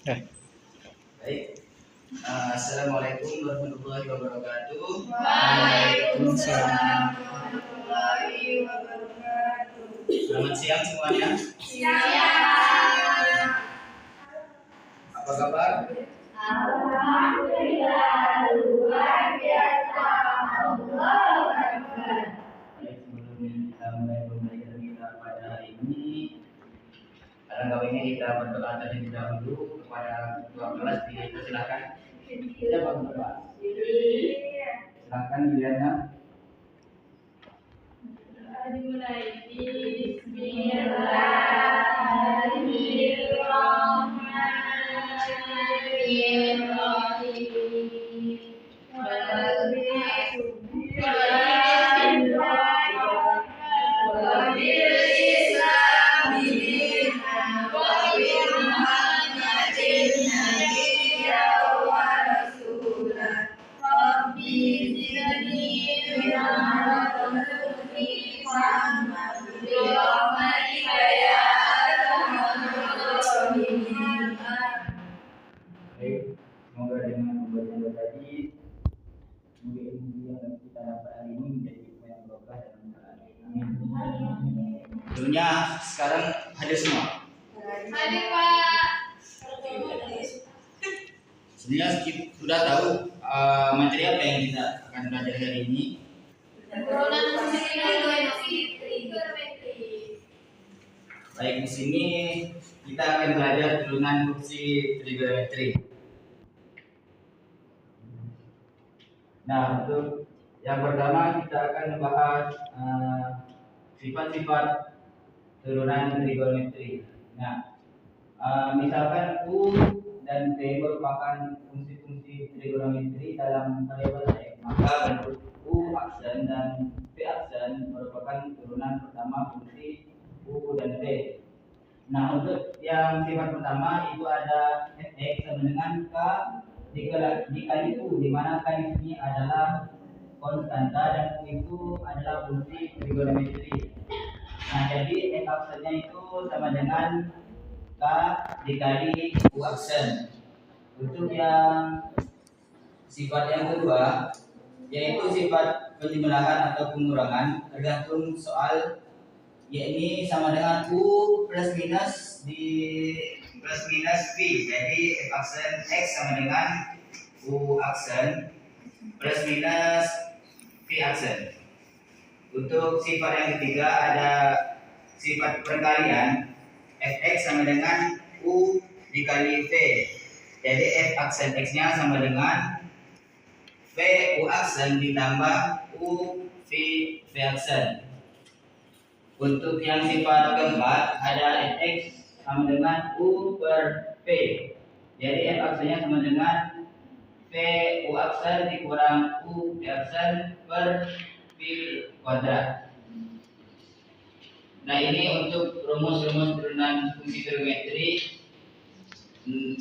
Eh, Baik. Assalamualaikum warahmatullahi wabarakatuh. Waalaikumsalam. warahmatullahi wabarakatuh. Selamat siang semuanya. Siang. Apa kabar? Alhamdulillah luar biasa. Allahu Akbar. Baik, sebelum kita mulai pembelajaran kita pada hari ini, alangkah baiknya kita berdoa terlebih dahulu kepada ketua kelas. Silakan. Siapa ketua? Silakan Juliana. Dimulai. Baik, semoga dengan pembelajaran tadi ilmu yang kita dapat hari ini menjadi ilmu yang berkah dan manfaat. Amin. Tentunya sekarang hadir semua. Hadir Pak. Sebenarnya sudah tahu materi apa yang kita akan belajar hari ini. Turunan fungsi trigonometri. Baik, di sini kita akan belajar turunan fungsi trigonometri. Nah, untuk yang pertama kita akan membahas sifat-sifat turunan trigonometri. Nah, misalkan U dan T merupakan fungsi-fungsi trigonometri dalam variabel X, maka bentuk U aksen dan P aksen merupakan turunan pertama fungsi U dan T. Nah, untuk yang sifat pertama itu ada Fx sama dengan K dikali U, di mana K di sini adalah konstanta dan U itu adalah fungsi trigonometri. Nah, jadi F aksennya itu sama dengan K dikali U aksen. Untuk yang sifat yang kedua yaitu sifat penjumlahan atau pengurangan tergantung soal, yakni sama dengan U plus minus di plus minus V. Jadi F aksen X sama dengan U aksen plus minus V aksen. Untuk sifat yang ketiga ada sifat perkalian, Fx sama dengan U dikali V. Jadi F aksen X-nya sama dengan V U aksen ditambah U V aksen. Untuk yang sifat keempat ada Fx sama dengan U per V. Jadi F aksennya sama dengan V U aksen dikurang U V aksen per V kuadrat. Nah, ini untuk rumus-rumus turunan fungsi trigonometri.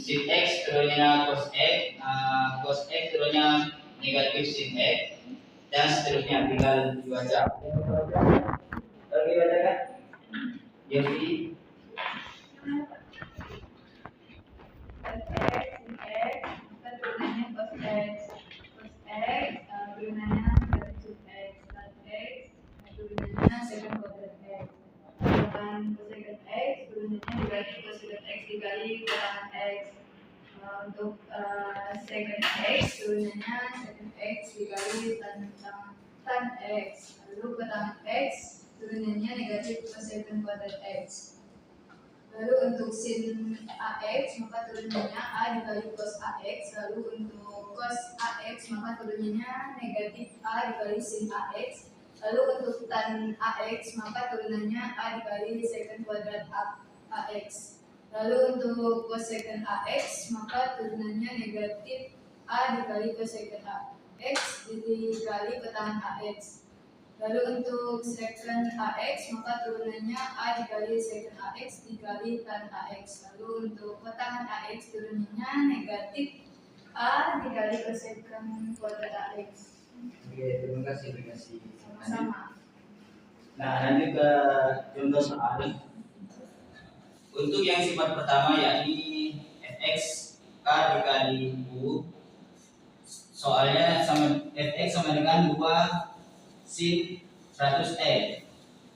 Sin X turunnya cos X, cos X turunnya negatif sin X, dan seterusnya. Tinggal dibaca. Kalau dibaca kan? Jadi turunannya cos X, turunannya negatif X, tan X, turunannya secant kuadrat X. Tan cosecant X, turunannya dibagi cosecant X dikali kotangan X. Untuk secant X, turunannya secant X dikali tan X. Lalu kotangan X, turunannya negatif cosecant kuadrat X. Lalu untuk sin AX maka turunannya A dikali cos AX. Lalu untuk cos AX maka turunannya negatif A dikali sin AX. Lalu untuk tan AX maka turunannya A dikali secant kuadrat AX. Lalu untuk cosecant AX maka turunannya negatif A dikali cosecant AX dikali kotangan AX. Lalu untuk secant AX maka turunannya A dikali secant AX dikali tan AX. Lalu untuk kotangan AX turunannya negatif A dikali cosecant kuadrat AX. Oke, terima kasih. Sama. Nah, lanjut ke contoh soal. Untuk yang sifat pertama yakni x k dikali u. Soalnya sama fx sama dengan 2 sin 100x.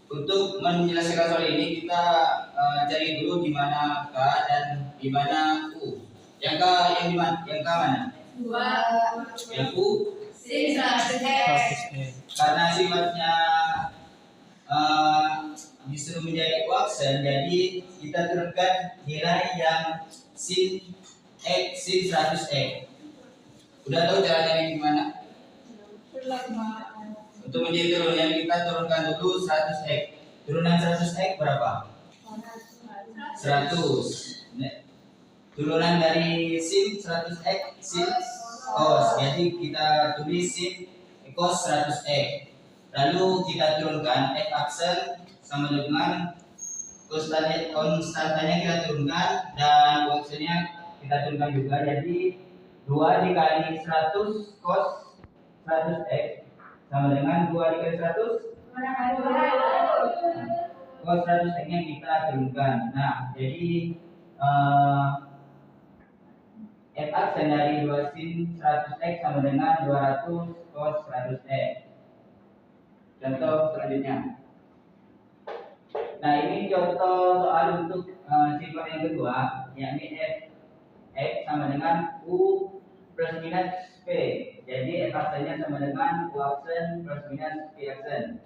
Untuk menyelesaikan soal ini kita cari dulu di mana k dan di mana u. Yang k yang di mana? Yang k mana? 2 Yang u sin 100x. karena sifatnya disuruh menjadi kuaksen, jadi kita turunkan nilai yang sin x sin 100x. Udah tahu caranya ini gimana? Untuk menjadi turunan kita turunkan dulu 100x. Turunan 100x berapa? 100. Turunan dari sin 100x sin cos. Jadi kita tulis sin cos 100x. Lalu kita turunkan f aksen sama dengan konstantanya kita turunkan dan aksennya kita turunkan juga. Jadi 2 dikali 100 cos 100x sama dengan 2 dikali 100 cos 100x nya kita turunkan. Nah, jadi f aksen dari 2 sin 100x sama dengan 200 cos 100x. Contoh selanjutnya. Nah, ini contoh soal untuk sifat yang kedua, yakni f sama dengan u plus minus p. Jadi f aksennya sama dengan u aksen plus minus p aksen.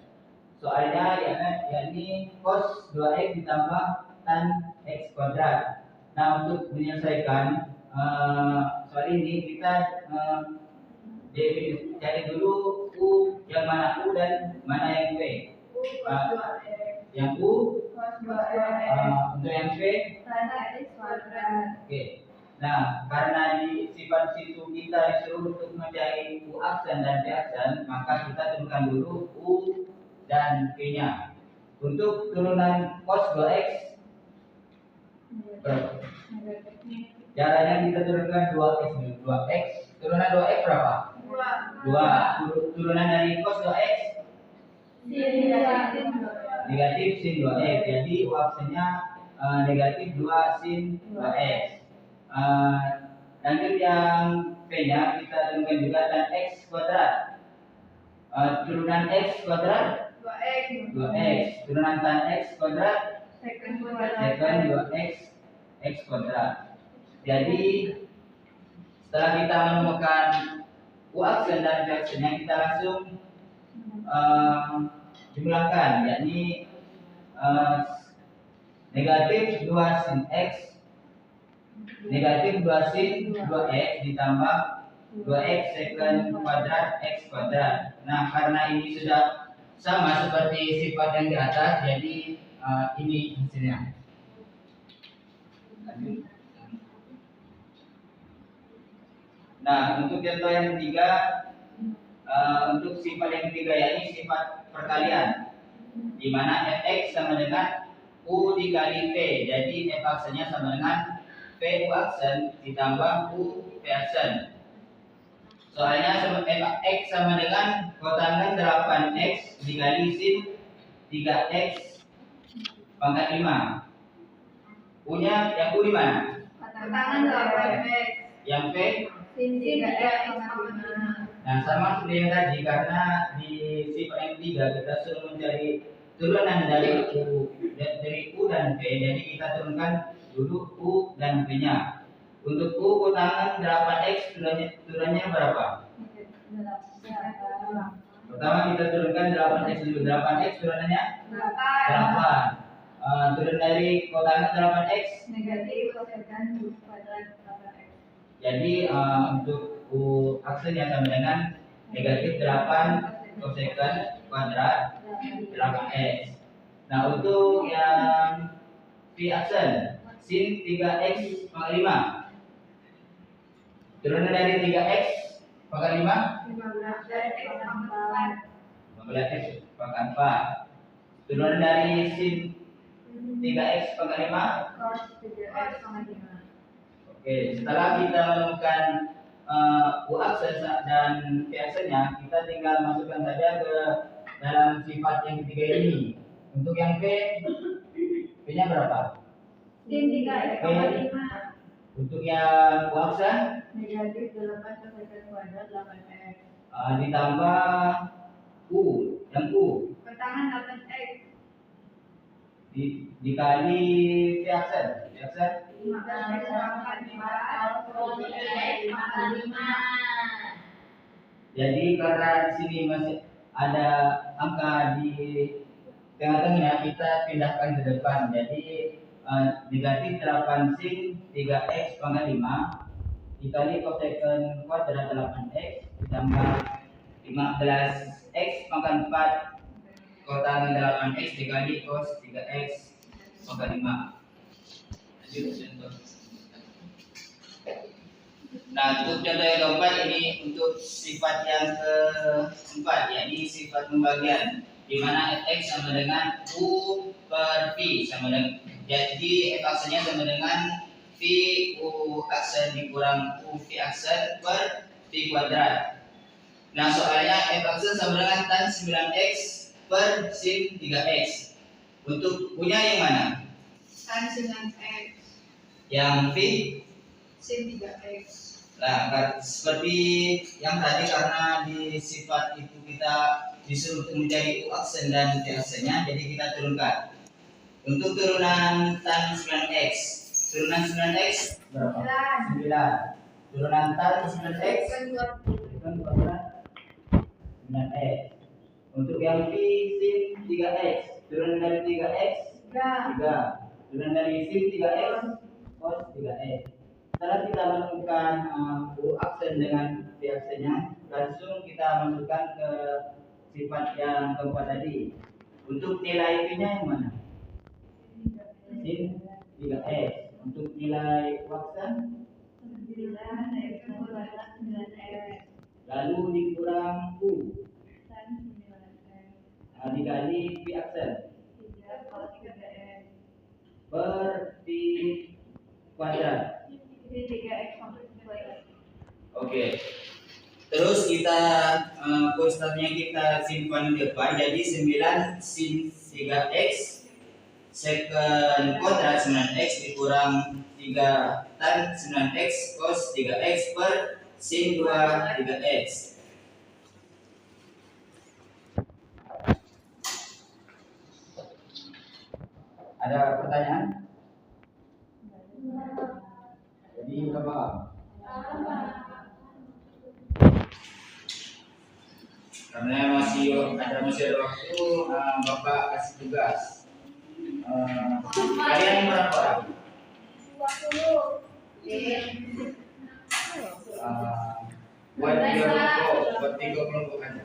Soalnya yakni cos 2x ditambah tan x kuadrat. Nah, untuk menyelesaikan soal ini kita cari dulu u yang mana u dan mana yang p. Yang u untuk yang p. Oke. Nah, karena di sifat situ kita disuruh untuk mencari u aksen dan p aksen, maka kita turunkan dulu u dan p-nya. Untuk turunan cos 2x berapa? Caranya kita turunkan 2x. Turunan 2x berapa? 2. Turunan dari cos 2x negatif sin 2x. Jadi u aksennya negatif 2 sin 2x. Lanjut yang p-nya kita turunkan juga dan x kuadrat. Turunan x kuadrat 2x. Turunan tan x kuadrat secant 2x x kuadrat. Jadi setelah kita menemukan u aksen dan v aksennya, kita langsung jumlahkan, yakni negatif 2 sin x negatif 2 sin 2x ditambah 2x secant kuadrat x kuadrat. Nah, karena ini sudah sama seperti sifat yang di atas, jadi ini hasilnya. Nah, untuk contoh yang ketiga, untuk sifat yang ketiga yakni sifat perkalian, di mana fx sama dengan u dikali p. Jadi f aksennya sama dengan p u aksen ditambah u p aksen. Soalnya fx sama dengan kotangan 8x dikali sin 3x pangkat 5. U-nya yang u di mana? Kotangan 8x. Yang p Sin 3x pangkat 5. Nah, sama seperti yang tadi, karena di sifat yang ketiga kita suruh mencari turunan dari u dan p, jadi kita turunkan dulu u dan p-nya. Untuk u kotangan 8x turunannya berapa? Pertama kita turunkan 8x dulu. 8x turunannya 8. Turun dari kotangan 8x Negatif kosekant kuadrat 8x. Jadi untuk u aksennya sama dengan negatif 8 kosekant kuadrat 8x. Nah, untuk yang p aksen sin 3x pangkat 5. Turunan dari 3x pangkat 5 15x pangkat 15x pangkat 4. Turunan dari sin 3x pangkat 5 cos 3x pangkat 5. Oke, setelah kita menemukan u aksen dan p aksennya, kita tinggal masukkan saja ke dalam sifat yang ketiga ini. Untuk yang p, p-nya berapa? Sin 3x pangkat 5. Untuk yang kuasa negatif 8 cosecant kuadrat 8x. Ditambah U, yang U Pertangan 8x. dikali V aksen, 15x pangkat 4 3x pangkat 5. Jadi karena di sini masih ada angka di tengah-tengah, kita pindahkan ke depan. Jadi negatif 8 sin 3x pangkat 5 dikali cosecant kuadrat 8x ditambah 15x pangkat 4 kotangan 8x dikali cos 3x pangkat 5. Lanjut contoh. Nah, untuk contoh yang keempat ini untuk sifat yang keempat, yakni sifat pembagian, di mana fx sama dengan u per v sama dengan, jadi f aksennya sama dengan v u aksen dikurang u v aksen per v kuadrat. Nah, soalnya f aksen sama dengan tan 9x per sin 3x. Untuk punya yang mana? Tan 9x. Yang v Sin 3x. Nah, seperti yang tadi, karena di sifat itu kita disuruh menjadi u aksen dan v aksennya, jadi kita turunkan. Untuk turunan tan 9x, turunan 9x berapa? 9. Turunan tan 9x itu kuadrat 9x. Untuk yang v sin 3x, turunan dari 3x 3. Turunan dari sin 3x cos 3x. Setelah kita menemukan u aksen dengan v aksennya, langsung kita masukkan ke sifat yang keempat tadi. Untuk nilai v-nya yang mana? Sin 3x. Untuk nilai u aksen 9x kuadrat 9x. lalu dikurang u Tan 9x. dikali v aksen 3 cos 3x. per v kuadrat. Ini 3x pangkat 2x. Oke. Terus kita konstannya kita simpan di depan, jadi 9 sin 3x secant kuadrat 9x dikurang 3 tan 9x cos 3x per sin 2 3x. Ada pertanyaan? Jadi berapa? Karena masih ada waktu, Bapak kasih tugas. Kalian berapa orang? 20. Buat 3 kelompok aja.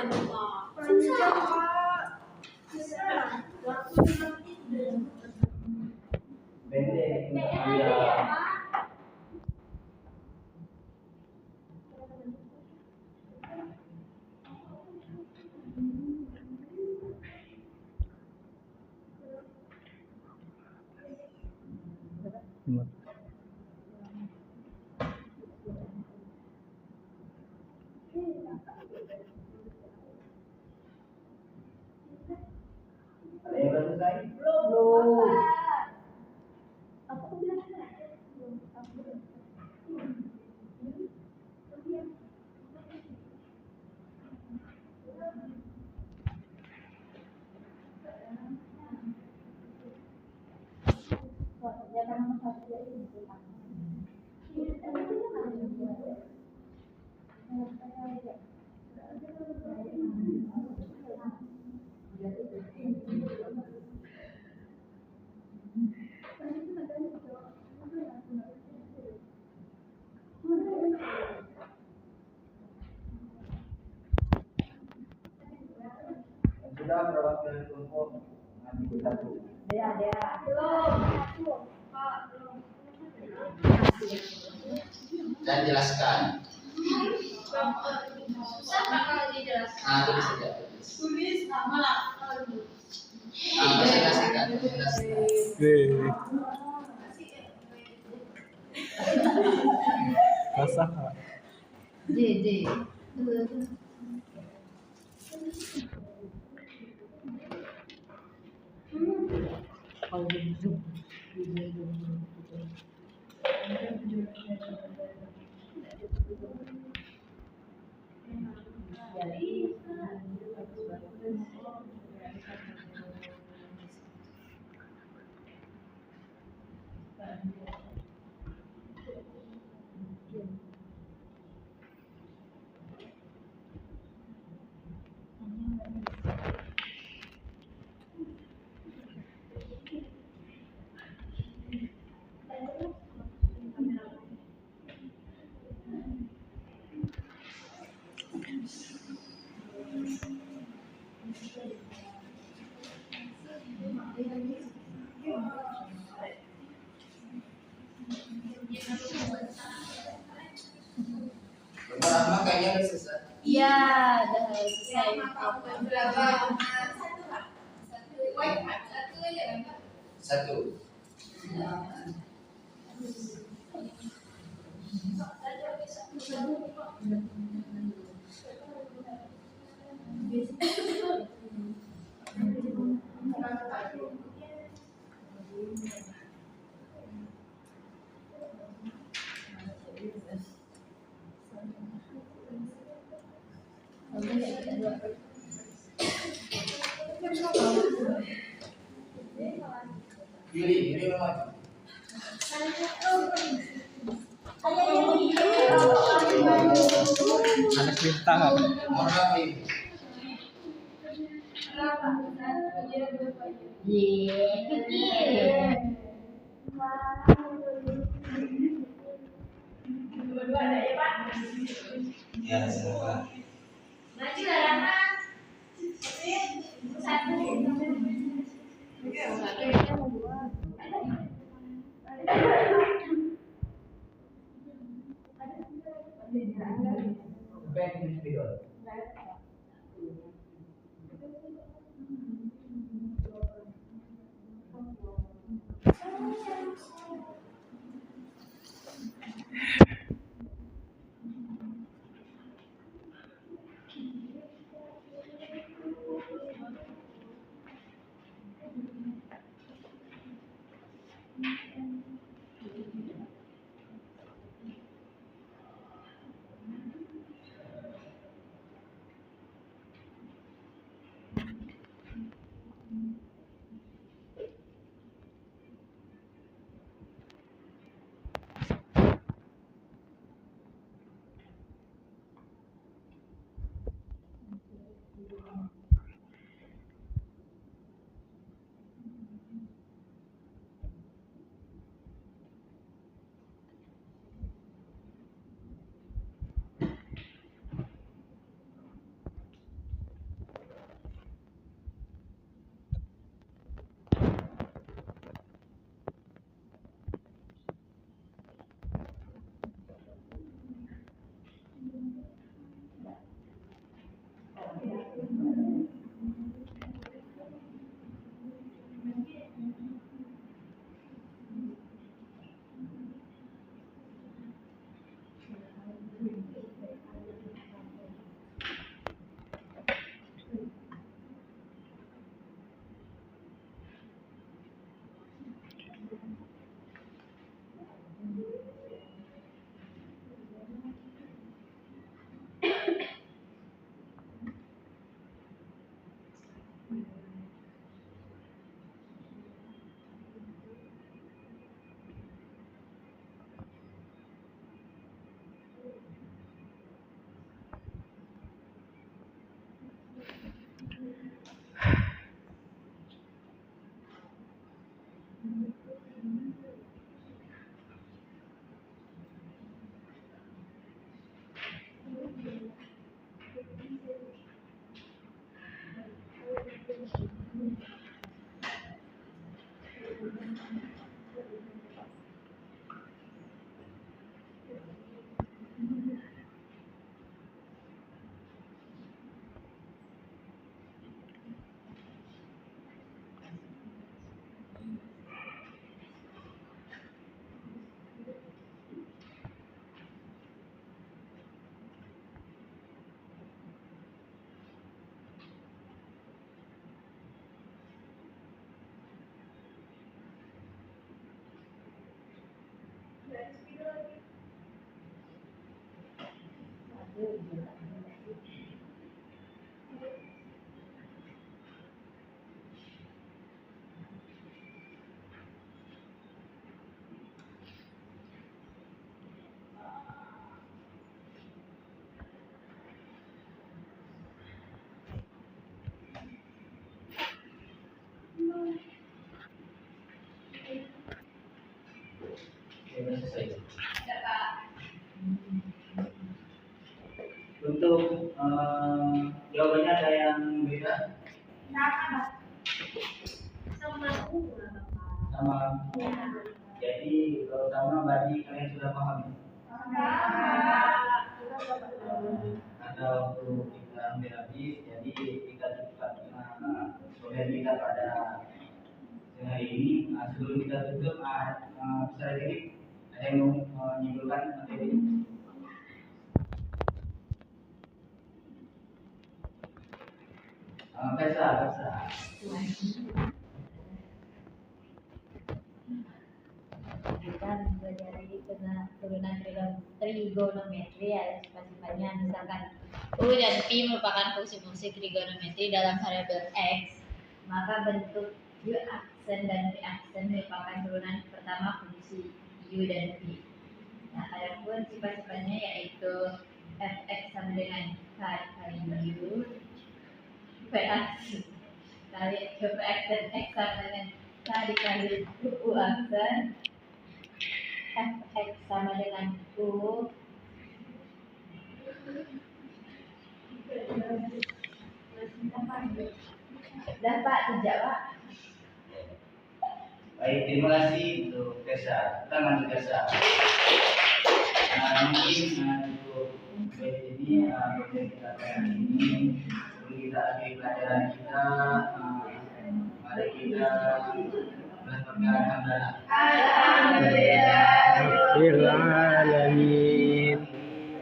Panjang, Pak. Pendek untuk Anda. Ada yang belum selesai? Belum. Sudah perwakilan kelompok nanti satu. Dan jelaskan. Nah, itu bisa jadi. Tulis nama lah. Presentasikan. Basah. J. Pertama kayaknya udah selesai. Iya, udah selesai. Satu. Yuri memang. Anak bintang apa? Mohon maaf. Ya, silakan. Back in video. Sudah selesai. Tidak, Pak. Untuk jawabannya ada yang beda Sama aku lah, Bapak. sama. Ya. Jadi kalau sama berarti kalian sudah paham. Ada waktu kita ambil habis, jadi kita cepat sore kita pada siang hari ini. Sebelum kita tutup, secara diri ada yang mau menyimpulkan materi ini? Pesa. Kita mempelajari tentang turunan trigonometri ada sifat-sifatnya, misalkan U dan P merupakan fungsi-fungsi trigonometri dalam variabel X, maka bentuk U aksen dan P aksen merupakan turunan pertama fungsi U dan P. Nah, adapun sifat-sifatnya yaitu fx sama dengan k kali U, P aksen kali P aksen x sama dengan k dikali U aksen, fx sama dengan U dapat dijawab. Baik, terima kasih untuk Pesa. Kita lanjut Pesa. Mungkin untuk ini program kita kali ini sebelum kita akhiri pelajaran kita, mari kita melakukan Alhamdulillah. Alamin.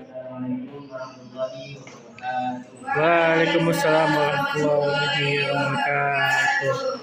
Assalamualaikum warahmatullahi wabarakatuh. Waalaikumsalam warahmatullahi wabarakatuh.